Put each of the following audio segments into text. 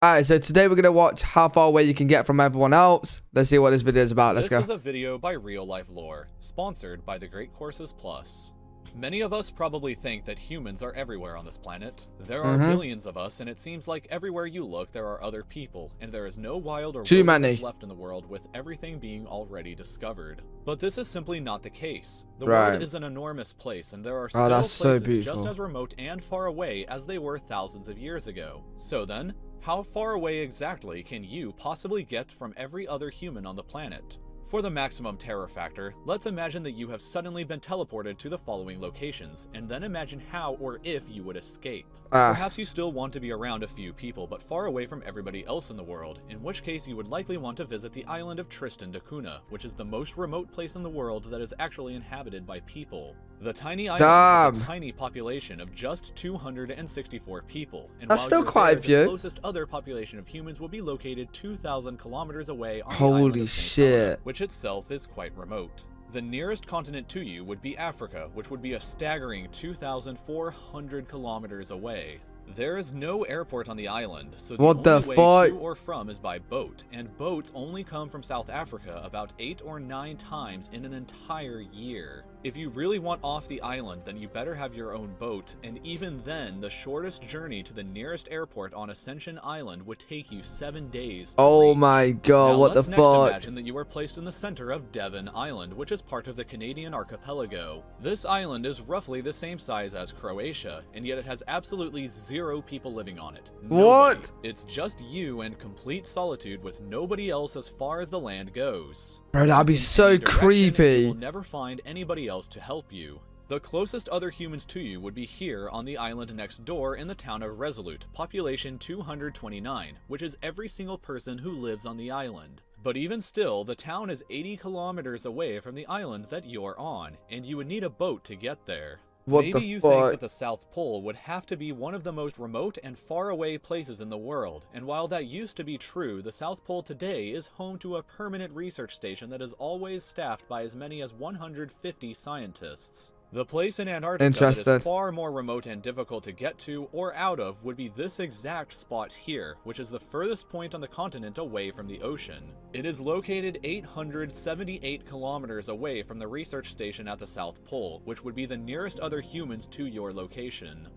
Alright, so today we're going to watch how far away you can get from everyone else. Let's see what this video is about. Let's go. This is a video by RealLifeLore, sponsored by the Great Courses Plus. Many of us probably think that humans are everywhere on this planet. There are billions of us, and it seems like everywhere you look there are other people, and there is no wild or wilderness left in the world, with everything being already discovered. But this is simply not the case. The world is an enormous place, and there are still places just as remote and far away as they were thousands of years ago. So then, how far away exactly can you possibly get from every other human on the planet? For the maximum terror factor, let's imagine that you have suddenly been teleported to the following locations, and then imagine how or if you would escape. Perhaps you still want to be around a few people, but far away from everybody else in the world, in which case you would likely want to visit the island of Tristan de Cunha, which is the most remote place in the world that is actually inhabited by people. The tiny island has a tiny population of just 264 people, and that's still quite a few. The closest other population of humans will be located 2,000 kilometers away on the island of St. Helena, which itself is quite remote. The nearest continent to you would be Africa, which would be a staggering 2,400 kilometers away. There is no airport on the island, so the only way to or from is by boat, and boats only come from South Africa about 8 or 9 times in an entire year. If you really want off the island, then you better have your own boat, and even then, the shortest journey to the nearest airport on Ascension Island would take you 7 days to reach. My god, now, what the fuck? Let's imagine that you are placed in the center of Devon Island, which is part of the Canadian archipelago. This island is roughly the same size as Croatia, and yet it has absolutely zero people living on it. Nobody. What? It's just you and complete solitude with nobody else as far as the land goes. Bro, that'd be so creepy. You will never find anybody else to help you. The closest other humans to you would be here on the island next door in the town of Resolute, population 229, which is every single person who lives on the island. But even still, the town is 80 kilometers away from the island that you're on, and you would need a boat to get there. Maybe you think that the South Pole would have to be one of the most remote and faraway places in the world, and while that used to be true, the South Pole today is home to a permanent research station that is always staffed by as many as 150 scientists. The place in Antarctica that is far more remote and difficult to get to or out of would be this exact spot here, which is the furthest point on the continent away from the ocean. It is located 878 kilometers away from the research station at the South Pole, which would be the nearest other humans to your location.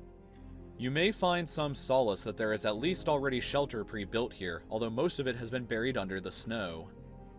You may find some solace that there is at least already shelter pre-built here, although most of it has been buried under the snow.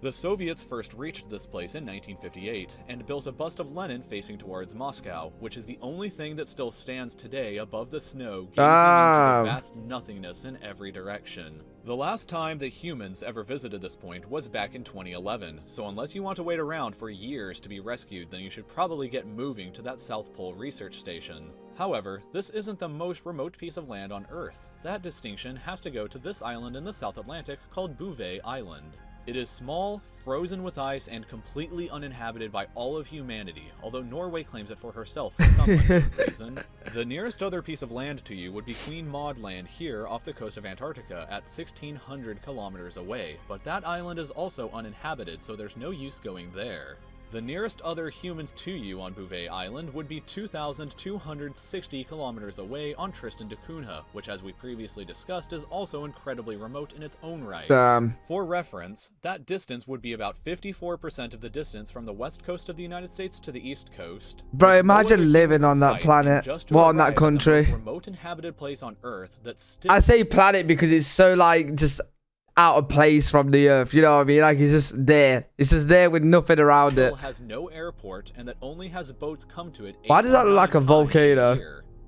The Soviets first reached this place in 1958 and built a bust of Lenin facing towards Moscow, which is the only thing that still stands today above the snow, gazing into the vast nothingness in every direction. The last time that humans ever visited this point was back in 2011, so unless you want to wait around for years to be rescued, then you should probably get moving to that South Pole research station. However, this isn't the most remote piece of land on Earth. That distinction has to go to this island in the South Atlantic called Bouvet Island. It is small, frozen with ice, and completely uninhabited by all of humanity, although Norway claims it for herself for some unknown reason. The nearest other piece of land to you would be Queen Maud Land here off the coast of Antarctica at 1,600 kilometers away, but that island is also uninhabited, so there's no use going there. The nearest other humans to you on Bouvet Island would be 2,260 kilometers away on Tristan de Cunha, which, as we previously discussed, is also incredibly remote in its own right. For reference, that distance would be about 54% of the distance from the west coast of the United States to the east coast. Bro, imagine living on that planet, well, on that country. Remote inhabited place on Earth that still... I say planet because it's so, like, just out of place from the earth, you know what I mean? Like, it's just there. It's just there with nothing around it. Has no airport and that only has boats come to it. Why does that look like a volcano?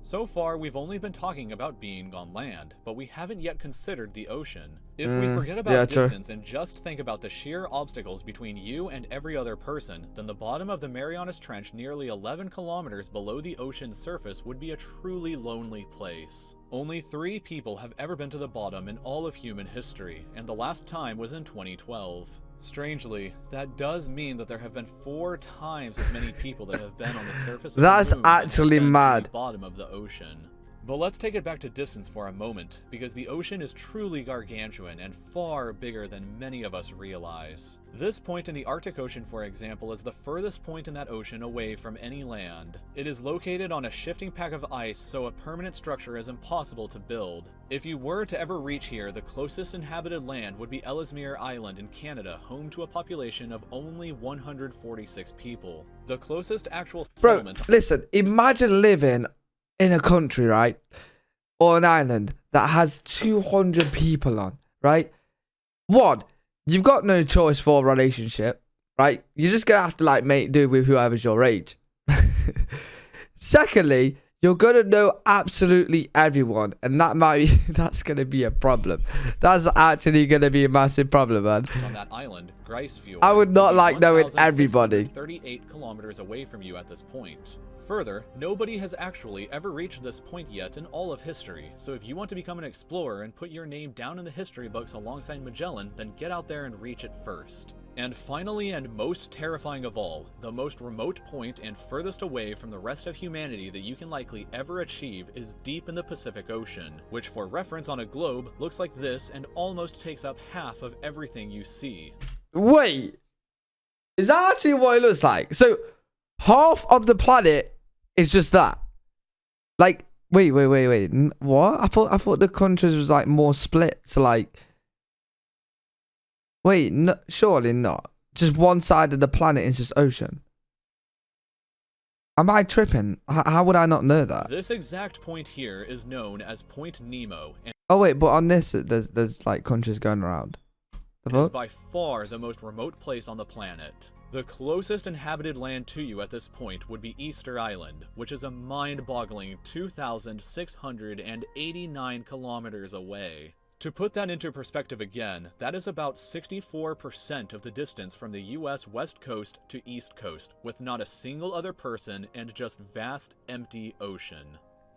So far, we've only been talking about being on land, but we haven't yet considered the ocean. If we forget about distance and just think about the sheer obstacles between you and every other person, then the bottom of the Marianas Trench nearly 11 kilometers below the ocean's surface would be a truly lonely place. Only 3 people have ever been to the bottom in all of human history, and the last time was in 2012. Strangely, that does mean that there have been 4 times as many people that have been on the surface of the moon actually mad. The bottom of the ocean. But let's take it back to distance for a moment, because the ocean is truly gargantuan and far bigger than many of us realize. This point in the Arctic Ocean, for example, is the furthest point in that ocean away from any land. It is located on a shifting pack of ice, so a permanent structure is impossible to build. If you were to ever reach here, the closest inhabited land would be Ellesmere Island in Canada, home to a population of only 146 people. The closest actual settlement... Bro, listen, imagine living in a country, right, or an island that has 200 people on, right? One, you've got no choice for a relationship, right? You're just gonna have to like make do with whoever's your age. Secondly, you're gonna know absolutely everyone, and that's gonna be a problem. That's actually gonna be a massive problem, man. On that island, Grijsfjord, I would not like knowing everybody. 38 kilometers away from you at this point. Further, nobody has actually ever reached this point yet in all of history, so if you want to become an explorer and put your name down in the history books alongside Magellan, then get out there and reach it first. And finally, and most terrifying of all, the most remote point and furthest away from the rest of humanity that you can likely ever achieve is deep in the Pacific Ocean, which for reference on a globe looks like this and almost takes up half of everything you see. Wait, is that actually what it looks like? So half of the planet is just that. Like, wait. What? I thought the countries was like more split. So like, wait, no, surely not. Just one side of the planet is just ocean. Am I tripping? How would I not know that? This exact point here is known as Point Nemo. And oh wait, but on this, there's like countries going around. it is by far the most remote place on the planet. The closest inhabited land to you at this point would be Easter Island, which is a mind-boggling 2,689 kilometers away. To put that into perspective again, that is about 64% of the distance from the US West Coast to East Coast, with not a single other person and just vast, empty ocean.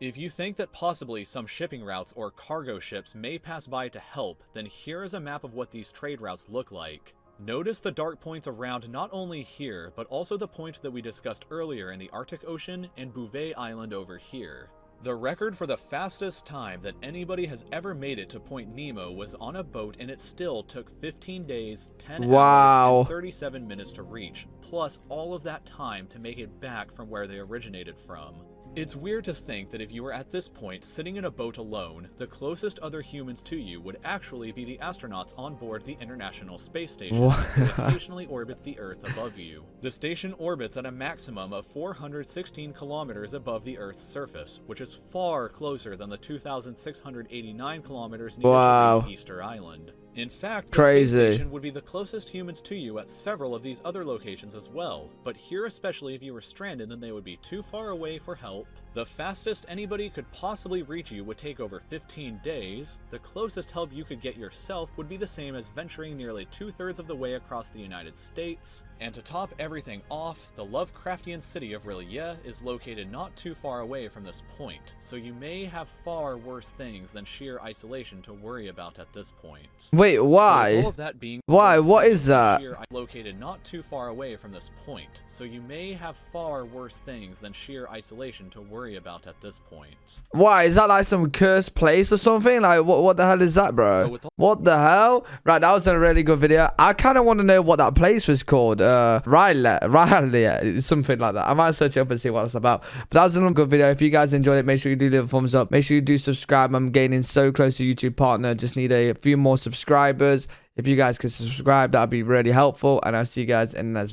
If you think that possibly some shipping routes or cargo ships may pass by to help, then here is a map of what these trade routes look like. Notice the dark points around not only here, but also the point that we discussed earlier in the Arctic Ocean and Bouvet Island over here. The record for the fastest time that anybody has ever made it to Point Nemo was on a boat, and it still took 15 days, 10 hours, and 37 minutes to reach, plus all of that time to make it back from where they originated from. It's weird to think that if you were at this point sitting in a boat alone, the closest other humans to you would actually be the astronauts on board the International Space Station that occasionally orbit the Earth above you. The station orbits at a maximum of 416 kilometers above the Earth's surface, which is far closer than the 2,689 kilometers needed to reach Easter Island. In fact, the space station would be the closest humans to you at several of these other locations as well, but here especially if you were stranded, then they would be too far away for help. The fastest anybody could possibly reach you would take over 15 days. The closest help you could get yourself would be the same as venturing nearly 2/3 of the way across the United States. And to top everything off, the Lovecraftian city of RealLifeLore is located not too far away from this point, so you may have far worse things than sheer isolation to worry about at this point. Wait, why? So all of that being why? What is that? Located not too far away from this point, so you may have far worse things than sheer isolation to worry about at this point. Why? Is that like some cursed place or something? Like, what the hell is that, bro? So what the hell? Right, that was a really good video. I kind of want to know what that place was called. Riley, something like that. I might search it up and see what it's about. But that was another good video. If you guys enjoyed it, make sure you do leave a thumbs up. Make sure you do subscribe. I'm gaining so close to YouTube partner. Just need a few more subscribers. If you guys could subscribe, that'd be really helpful. And I'll see you guys in the next video.